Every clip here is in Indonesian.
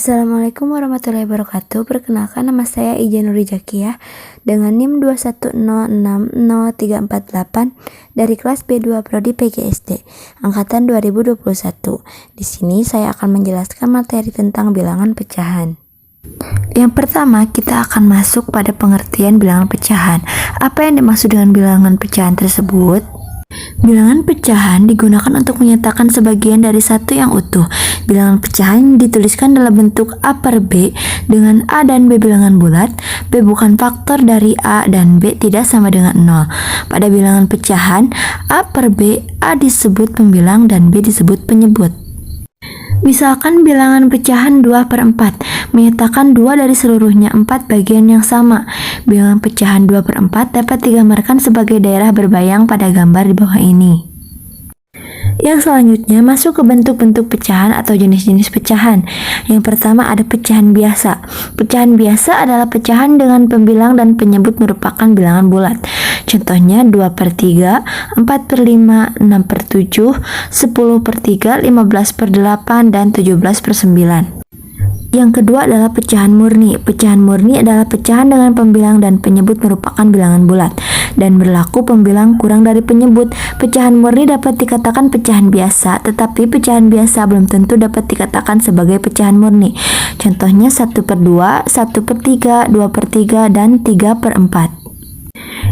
Assalamualaikum warahmatullahi wabarakatuh. Perkenalkan, nama saya Ija Nuri Jakiyah dengan NIM 2106038 dari kelas B2 Prodi PGSD angkatan 2021. Di sini saya akan menjelaskan materi tentang bilangan pecahan. Yang pertama, kita akan masuk pada pengertian bilangan pecahan. Apa yang dimaksud dengan bilangan pecahan tersebut? Bilangan pecahan digunakan untuk menyatakan sebagian dari satu yang utuh. Bilangan pecahan dituliskan dalam bentuk A per B dengan A dan B bilangan bulat. B bukan faktor dari A dan B tidak sama dengan 0. Pada bilangan pecahan, A per B, A disebut pembilang dan B disebut penyebut. Misalkan bilangan pecahan 2 per 4 menyatakan 2 dari seluruhnya 4 bagian yang sama. Bilangan pecahan 2 per 4 dapat digambarkan sebagai daerah berbayang pada gambar di bawah ini. Yang selanjutnya masuk ke bentuk-bentuk pecahan atau jenis-jenis pecahan. Yang pertama ada pecahan biasa. Pecahan biasa adalah pecahan dengan pembilang dan penyebut merupakan bilangan bulat. Contohnya 2 per 3, 4 per 5, 6 per 7, 10 per 3, 15 per 8, dan 17 per 9. Yang kedua adalah pecahan murni. Pecahan murni adalah pecahan dengan pembilang dan penyebut merupakan bilangan bulat dan berlaku pembilang kurang dari penyebut. Pecahan murni dapat dikatakan pecahan biasa, tetapi pecahan biasa belum tentu dapat dikatakan sebagai pecahan murni. Contohnya 1 per 2, 1 per 3, 2 per 3, dan 3 per 4.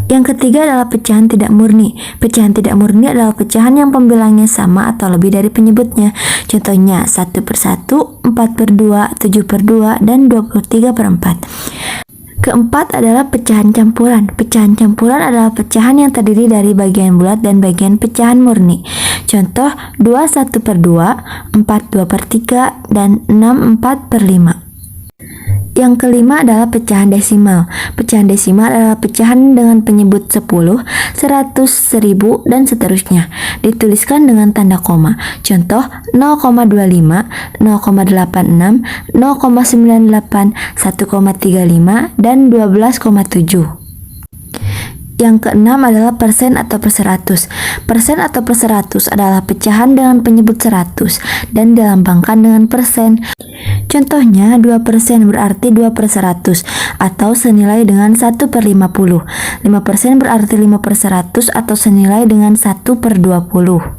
Yang ketiga adalah pecahan tidak murni. Pecahan tidak murni adalah pecahan yang pembilangnya sama atau lebih dari penyebutnya. Contohnya 1 per 1, 4 per 2, 7 per 2, dan 23 per 4. Keempat adalah pecahan campuran. Pecahan campuran adalah pecahan yang terdiri dari bagian bulat dan bagian pecahan murni. Contoh 2 1 per 2, 4 2 per 3, dan 6 4 per 5. Yang kelima adalah pecahan desimal. Pecahan desimal adalah pecahan dengan penyebut 10, 100, 1000, dan seterusnya. Dituliskan dengan tanda koma. Contoh 0,25, 0,86, 0,98, 1,35, dan 12,7. Yang keenam adalah persen atau perseratus. Persen atau perseratus adalah pecahan dengan penyebut 100 dan dilambangkan dengan persen. Contohnya 2% berarti 2 per 100 atau senilai dengan 1 per 50. 5% berarti 5 per 100 atau senilai dengan 1 per 20.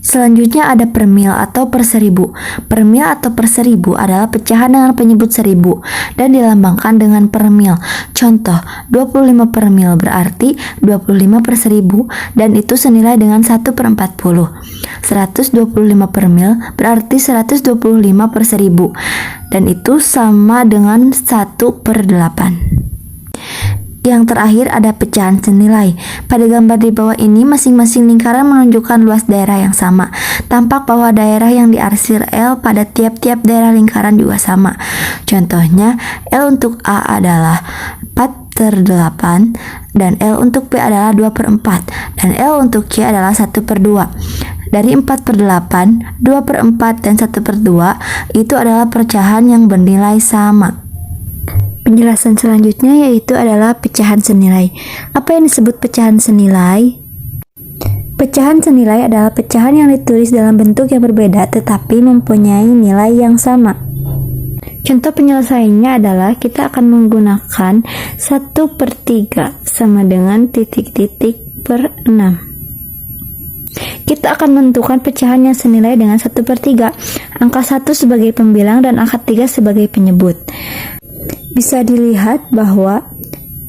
Selanjutnya ada per mil atau per 1000. Per mil atau per 1000 adalah pecahan dengan penyebut 1000 dan dilambangkan dengan per mil. Contoh 25 per mil berarti 25 per 1000 dan itu senilai dengan 1 per 40. 125 per mil berarti 125 per 1000 dan itu sama dengan 1 per 8. Yang terakhir ada pecahan senilai. Pada gambar di bawah ini masing-masing lingkaran menunjukkan luas daerah yang sama. Tampak bahwa daerah yang diarsir L pada tiap-tiap daerah lingkaran juga sama. Contohnya L untuk A adalah 4 per 8 dan L untuk B adalah 2 per 4 dan L untuk C adalah 1 per 2. Dari 4 per 8, 2 per 4, dan 1 per 2 itu adalah pecahan yang bernilai sama. Penjelasan selanjutnya yaitu adalah pecahan senilai. Apa yang disebut pecahan senilai? Pecahan senilai adalah pecahan yang ditulis dalam bentuk yang berbeda tetapi mempunyai nilai yang sama. Contoh penyelesaiannya adalah kita akan menggunakan 1 per 3 sama dengan titik-titik per 6. Kita akan menentukan pecahan yang senilai dengan 1 per 3. Angka 1 sebagai pembilang dan angka 3 sebagai penyebut. Bisa dilihat bahwa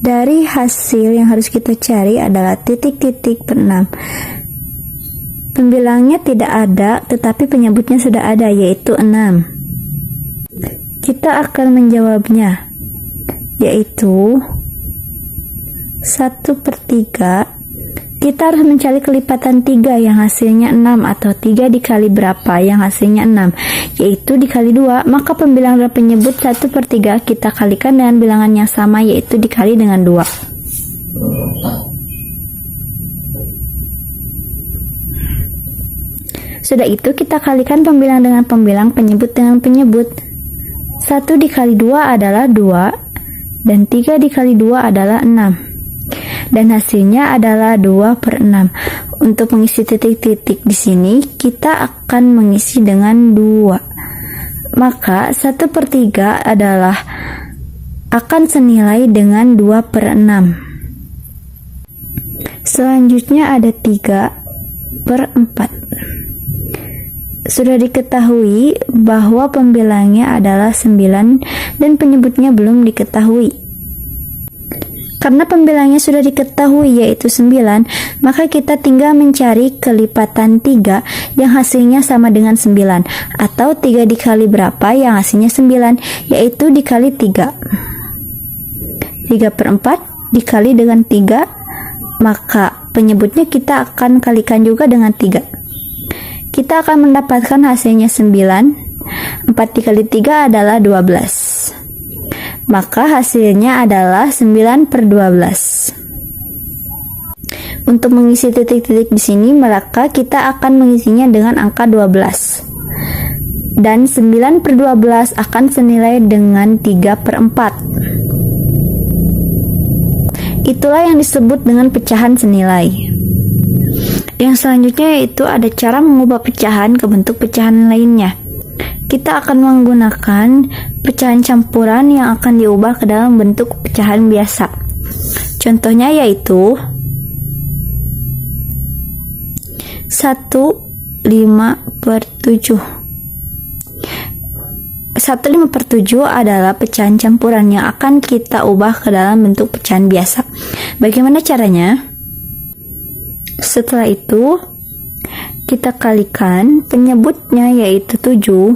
dari hasil yang harus kita cari adalah titik-titik per 6. Pembilangnya tidak ada, tetapi penyebutnya sudah ada, yaitu 6. Kita akan menjawabnya, yaitu 1 per 3. Kita harus mencari kelipatan 3 yang hasilnya 6 atau 3 dikali berapa yang hasilnya 6, yaitu dikali 2. Maka pembilang dan penyebut 1 per 3 kita kalikan dengan bilangan yang sama, yaitu dikali dengan 2. Sudah itu kita kalikan pembilang dengan pembilang, penyebut dengan penyebut. 1 dikali 2 adalah 2 dan 3 dikali 2 adalah 6. Dan hasilnya adalah 2 per 6. Untuk mengisi titik-titik di sini, kita akan mengisi dengan 2. maka 1/3 adalah akan senilai dengan 2/6. Selanjutnya ada 3/4. Sudah diketahui bahwa pembilangnya adalah 9 dan penyebutnya belum diketahui. Karena pembilangnya sudah diketahui yaitu 9, maka kita tinggal mencari kelipatan 3 yang hasilnya sama dengan 9, atau 3 dikali berapa yang hasilnya 9, yaitu dikali 3. 3/4 dikali dengan 3, maka penyebutnya kita akan kalikan juga dengan 3. Kita akan mendapatkan hasilnya 9. 4 dikali 3 adalah 12. Maka hasilnya adalah 9/12. Untuk mengisi titik-titik di sini, maka kita akan mengisinya dengan angka 12. Dan 9/12 akan senilai dengan 3/4. Itulah yang disebut dengan pecahan senilai. Yang selanjutnya yaitu ada cara mengubah pecahan ke bentuk pecahan lainnya. Kita akan menggunakan pecahan campuran yang akan diubah ke dalam bentuk pecahan biasa. Contohnya yaitu 1/5/7. 1/5/7 adalah pecahan campuran yang akan kita ubah ke dalam bentuk pecahan biasa. Bagaimana caranya? Setelah itu, kita kalikan penyebutnya yaitu 7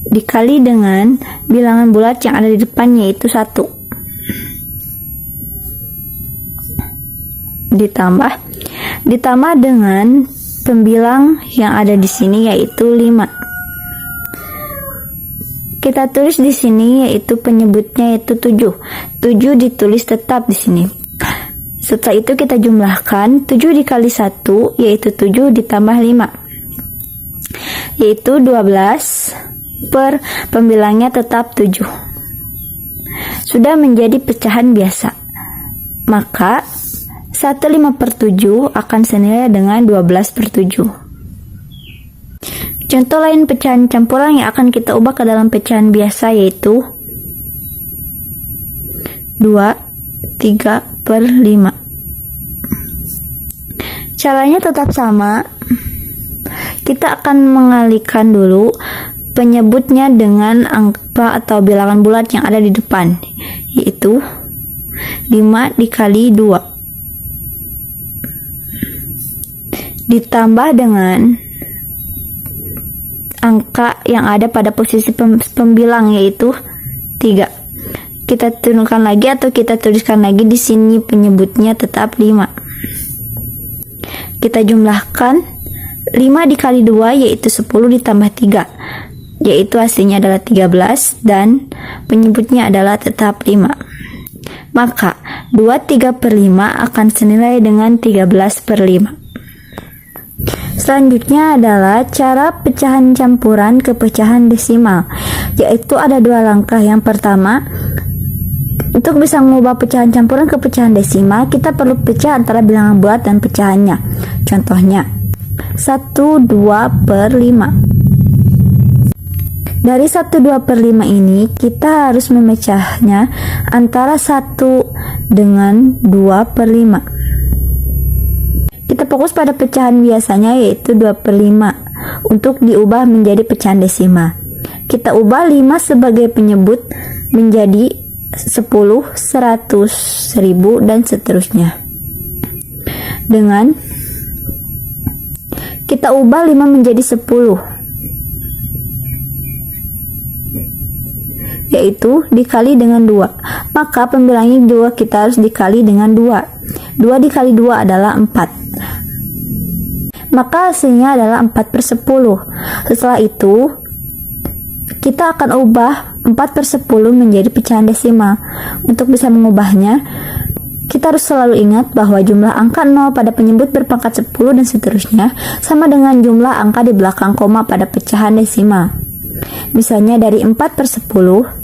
dikali dengan bilangan bulat yang ada di depan yaitu 1. Ditambah dengan pembilang yang ada di sini yaitu 5. Kita tulis di sini yaitu penyebutnya yaitu 7. 7 ditulis tetap di sini. Setelah itu kita jumlahkan 7 dikali 1 yaitu 7 ditambah 5 yaitu 12 per pembilangnya tetap 7. Sudah menjadi pecahan biasa. Maka 1/5/7 akan senilai dengan 12/7. Contoh lain pecahan campuran yang akan kita ubah ke dalam pecahan biasa yaitu 2/3/5. Caranya tetap sama. Kita akan mengalihkan dulu penyebutnya dengan angka atau bilangan bulat yang ada di depan, yaitu 5 dikali 2 ditambah dengan angka yang ada pada posisi pembilang yaitu 3. Kita turunkan lagi atau kita tuliskan lagi di sini penyebutnya tetap 5. Kita jumlahkan 5 dikali 2 yaitu 10 ditambah 3 yaitu hasilnya adalah 13 dan penyebutnya adalah tetap 5. Maka 2/3/5 akan senilai dengan 13/5. Selanjutnya adalah cara pecahan campuran ke pecahan desimal, yaitu ada 2 langkah. Yang pertama, untuk bisa mengubah pecahan campuran ke pecahan desimal, kita perlu pecah antara bilangan bulat dan pecahannya. Contohnya 1/2/5. Dari 1/2/5 ini kita harus memecahnya antara 1 dengan 2/5. Kita fokus pada pecahan biasanya yaitu 2/5 untuk diubah menjadi pecahan desimal. Kita ubah 5 sebagai penyebut menjadi 10, 100, 1000 dan seterusnya. Dengan kita ubah 5 menjadi 10, yaitu dikali dengan 2. Maka pembilangnya 2 kita harus dikali dengan 2. 2 dikali 2 adalah 4. Maka hasilnya adalah 4/10. Setelah itu kita akan ubah 4/10 menjadi pecahan desimal. Untuk bisa mengubahnya, kita harus selalu ingat bahwa jumlah angka 0 pada penyebut berpangkat 10 dan seterusnya sama dengan jumlah angka di belakang koma pada pecahan desimal. Misalnya dari 4/10,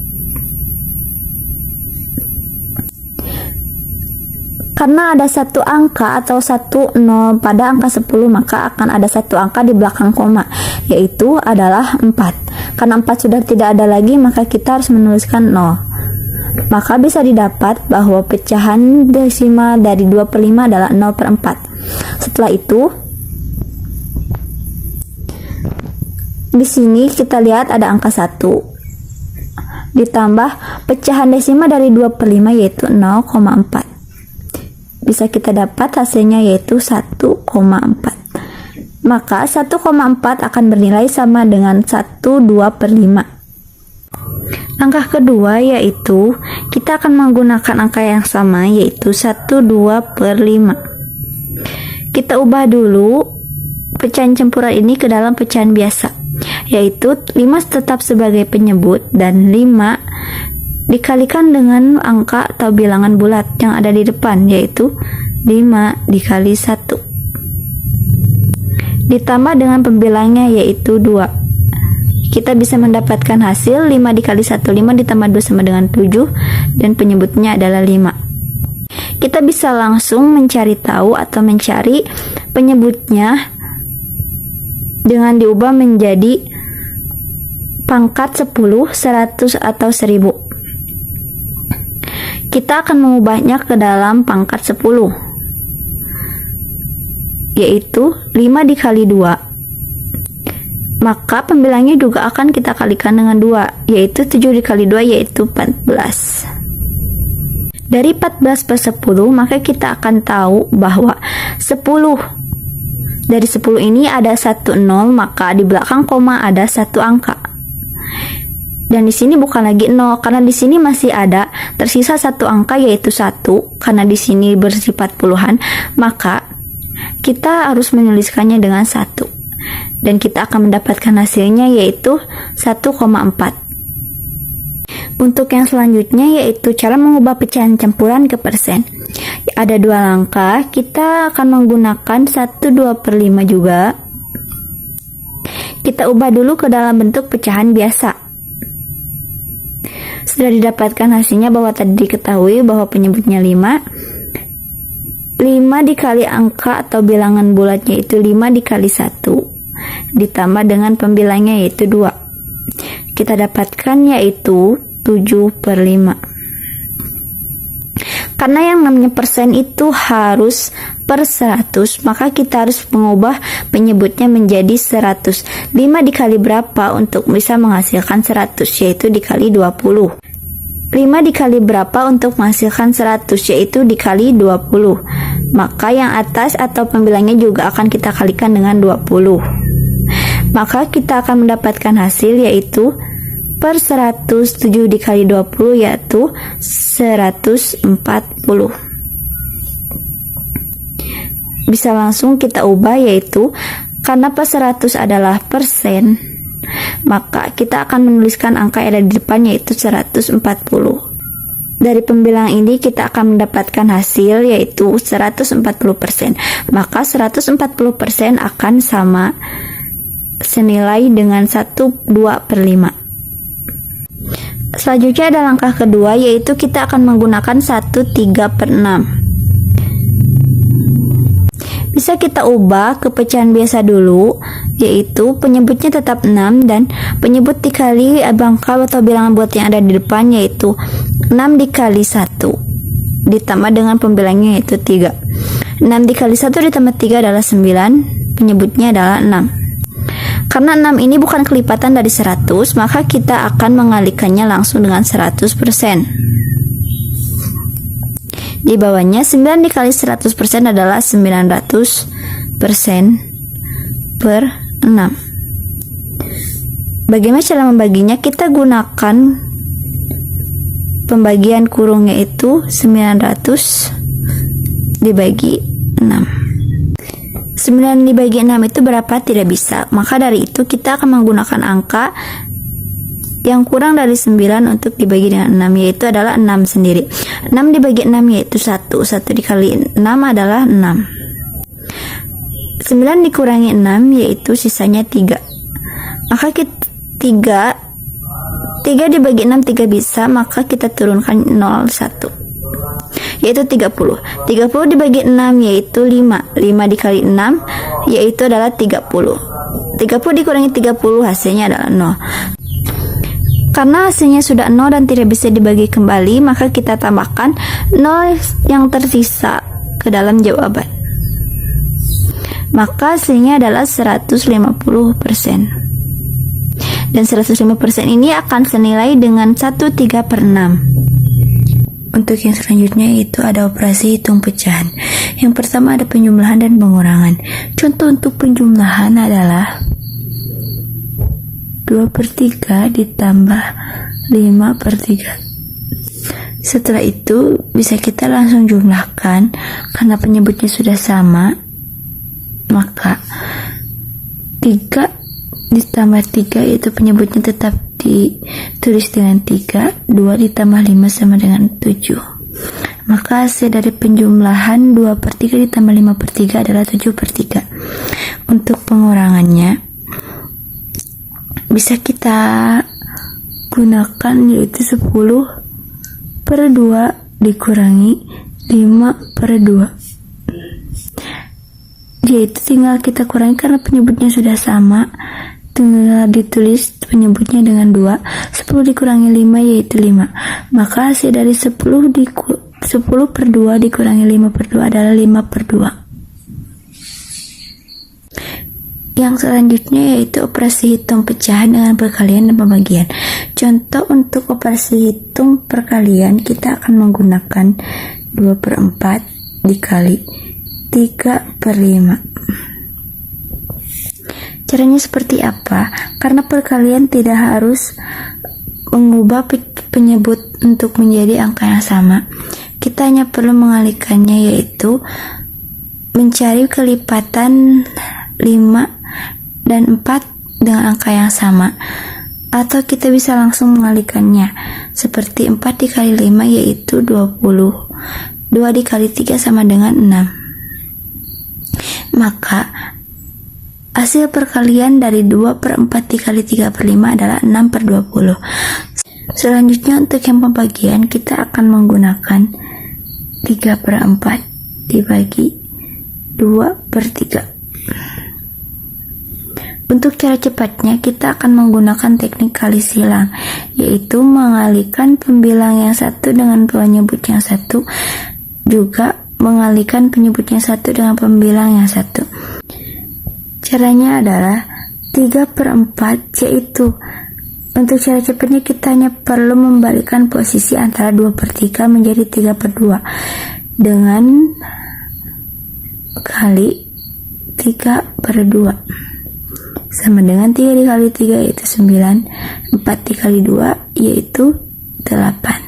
karena ada satu angka atau 10 pada angka 10, maka akan ada satu angka di belakang koma, yaitu adalah 4. Karena 4 sudah tidak ada lagi, maka kita harus menuliskan 0. Maka bisa didapat bahwa pecahan desimal dari 2/5 adalah 0/4. Setelah itu, di sini kita lihat ada angka 1 ditambah pecahan desimal dari 2/5 yaitu 0,4. Bisa kita dapat hasilnya yaitu 1,4. Maka 1,4 akan bernilai sama dengan 1/2/5. Langkah kedua yaitu kita akan menggunakan angka yang sama yaitu 1/2/5. Kita ubah dulu pecahan campuran ini ke dalam pecahan biasa, yaitu 5 tetap sebagai penyebut dan 5 dikalikan dengan angka atau bilangan bulat yang ada di depan, yaitu 5 dikali 1 ditambah dengan pembilangnya yaitu 2. Kita bisa mendapatkan hasil 5 dikali 1, 5 ditambah 2 sama dengan 7, dan penyebutnya adalah 5. Kita bisa langsung mencari tahu atau mencari penyebutnya dengan diubah menjadi pangkat 10, 100, atau 1000. Kita akan mengubahnya ke dalam pangkat 10, yaitu 5 dikali 2. Maka pembilangnya juga akan kita kalikan dengan 2, yaitu 7 dikali 2 yaitu 14. Dari 14 per 10, maka kita akan tahu bahwa 10 dari 10 ini ada 1 0, maka di belakang koma ada 1 angka. Dan di sini bukan lagi 0 karena di sini masih ada tersisa 1 angka yaitu 1, karena di sini bersifat puluhan, maka kita harus menuliskannya dengan 1. Dan kita akan mendapatkan hasilnya yaitu 1,4. Untuk yang selanjutnya yaitu cara mengubah pecahan campuran ke persen. Ada 2 langkah, kita akan menggunakan 1/2/5 juga. Kita ubah dulu ke dalam bentuk pecahan biasa. Sudah didapatkan hasilnya bahwa tadi diketahui bahwa penyebutnya 5. 5 dikali angka atau bilangan bulatnya yaitu 5 dikali 1 ditambah dengan pembilangnya yaitu 2. Kita dapatkan yaitu 7/5. Karena yang namanya persen itu harus per 100, maka kita harus mengubah penyebutnya menjadi 100. 5 dikali berapa untuk bisa menghasilkan 100, yaitu dikali 20. 5 dikali berapa untuk menghasilkan 100, yaitu dikali 20. Maka yang atas atau pembilangnya juga akan kita kalikan dengan 20. Maka kita akan mendapatkan hasil yaitu per 100, 7 dikali 20 yaitu 140. Bisa langsung kita ubah yaitu karena per 100 adalah persen, maka kita akan menuliskan angka yang ada di depan yaitu 140. Dari pembilang ini kita akan mendapatkan hasil yaitu 140%. Maka 140% akan sama senilai dengan 1/2/5. Selanjutnya ada langkah kedua yaitu kita akan menggunakan 1/3/6. Bisa kita ubah ke pecahan biasa dulu, yaitu penyebutnya tetap 6 dan penyebut dikali angka atau bilangan bulat yang ada di depan yaitu 6 dikali 1 ditambah dengan pembilangnya yaitu 3. 6 dikali 1 ditambah 3 adalah 9, penyebutnya adalah 6. Karena 6 ini bukan kelipatan dari 100, maka kita akan mengalikannya langsung dengan 100%. Di bawahnya 9 dikali 100% adalah 900% per 6. Bagaimana cara membaginya? Kita gunakan pembagian kurung yaitu 900 dibagi 6. 9 dibagi 6 itu berapa? Tidak bisa. Maka dari itu kita akan menggunakan angka yang kurang dari 9 untuk dibagi dengan 6, yaitu adalah 6 sendiri. 6 dibagi 6 yaitu 1. 1 dikali 6 adalah 6. 9 dikurangi 6 yaitu sisanya 3. Maka kita 3 dibagi 6 3 bisa, maka kita turunkan 0,1 yaitu 30. 30 dibagi 6 yaitu 5. 5 dikali 6 yaitu adalah 30. 30 dikurangi 30 hasilnya adalah 0. Karena hasilnya sudah 0 dan tidak bisa dibagi kembali, maka kita tambahkan 0 yang tersisa ke dalam jawaban. Maka hasilnya adalah 150%. Dan 150% ini akan senilai dengan 1/3/6. Untuk yang selanjutnya yaitu ada operasi hitung pecahan. Yang pertama ada penjumlahan dan pengurangan. Contoh untuk penjumlahan adalah 2/3 ditambah 5/3. Setelah itu bisa kita langsung jumlahkan. Karena penyebutnya sudah sama, maka 3 ditambah 3 yaitu penyebutnya tetap ditulis dengan 3. 2 ditambah 5 sama dengan 7. Maka hasil dari penjumlahan 2/3 ditambah 5/3 adalah 7/3. Untuk pengurangannya bisa kita gunakan yaitu 10/2 dikurangi 5/2, yaitu tinggal kita kurangi karena penyebutnya sudah sama, tinggal ditulis penyebutnya dengan 2. 10 dikurangi 5 yaitu 5. Maka hasil dari 10/2 dikurangi 5/2 adalah 5/2. Yang selanjutnya yaitu operasi hitung pecahan dengan perkalian dan pembagian. Contoh untuk operasi hitung perkalian, kita akan menggunakan 2/4 dikali 3/5. Caranya seperti apa? Karena perkalian tidak harus mengubah penyebut untuk menjadi angka yang sama. Kita hanya perlu mengalihkannya, yaitu mencari kelipatan 5 dan 4 dengan angka yang sama. Atau kita bisa langsung mengalihkannya seperti 4 dikali 5 yaitu 20. 2 dikali 3 sama dengan 6. Maka hasil perkalian dari 2/4 dikali 3/5 adalah 6/20. Selanjutnya untuk yang pembagian, kita akan menggunakan 3/4 dibagi 2/3. Untuk cara cepatnya, kita akan menggunakan teknik kali silang, yaitu mengalihkan pembilang yang satu dengan penyebut yang satu, juga mengalihkan penyebut yang satu dengan pembilang yang satu. Caranya adalah 3/4, yaitu untuk cara cepatnya kita hanya perlu membalikkan posisi antara 2/3 menjadi 3/2 dengan kali 3/2 sama dengan 3 dikali 3 yaitu 9, 4 dikali 2 yaitu 8.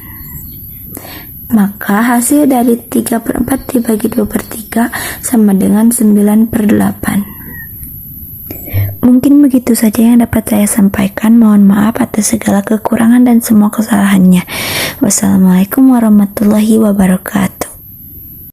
Maka hasil dari 3/4 dibagi 2/3 sama dengan 9/8. Mungkin begitu saja yang dapat saya sampaikan. Mohon maaf atas segala kekurangan dan semua kesalahannya. Wassalamualaikum warahmatullahi wabarakatuh.